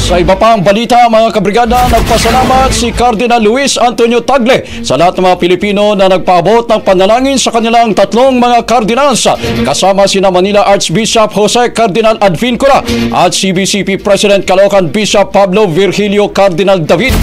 Sa iba pang balita mga kabrigada, nagpasalamat si Cardinal Luis Antonio Tagle sa lahat ng mga Pilipino na nagpaabot ng panalangin sa kanilang tatlong mga cardinals kasama sina Manila Archbishop Jose Cardinal Advincula at CBCP President Caloocan Bishop Pablo Virgilio Cardinal David.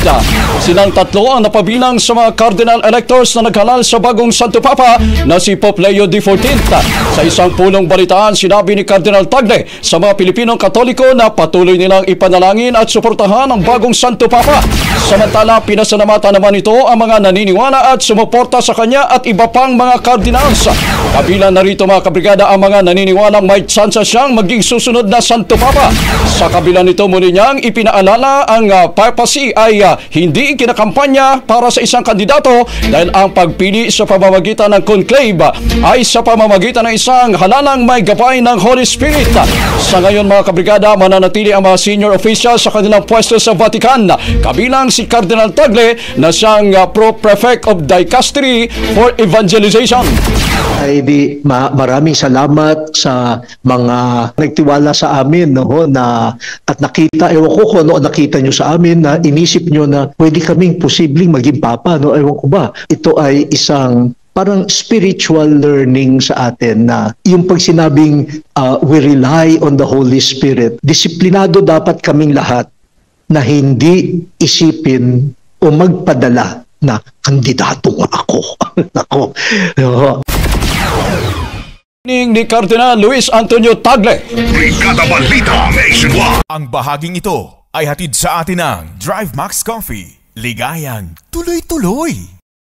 Silang tatlo ang napabilang sa mga cardinal electors na naghalal sa bagong Santo Papa na si Pope Leo XIV. Sa isang pulong balitaan, sinabi ni Cardinal Tagle sa mga Pilipinong Katoliko na patuloy nilang ipanalangin at suportahan ang bagong Santo Papa. Samantala, pinasalamatan naman ito ang mga naniniwala at sumuporta sa kanya at iba pang mga cardinals. Kabilang na rito mga kabrigada ang mga naniniwalang may tsansa siyang maging susunod na Santo Papa. Sa kabila nito muli niyang ipinaalala ang papacy ay hindi kinakampanya para sa isang kandidato dahil ang pagpili sa pamamagitan ng conclave ay sa pamamagitan ng isang halalang may gabay ng Holy Spirit. Sa ngayon mga kabrigada, mananatili ang mga senior officials sa kanilang pwesto sa Vatican, kabilang si Cardinal Tagle na siyang Pro-Prefect of Dicastery for Evangelization. Ay maraming salamat sa mga nagtiwala sa amin at nakita, ewan ko kung ano nakita nyo sa amin na inisip nyo na pwede kaming posibleng maging papa. Ewan ko ba, ito ay isang parang spiritual learning sa atin na yung pag sinabing we rely on the Holy Spirit, disiplinado dapat kaming lahat na hindi isipin o magpadala na kandidato nga ako. Ako. Ni Cardinal Luis Antonio Tagle. Brigada Balita Nationwide. Ang bahaging ito ay hatid sa atin ng Drive Max Coffee. Ligayang tuloy-tuloy.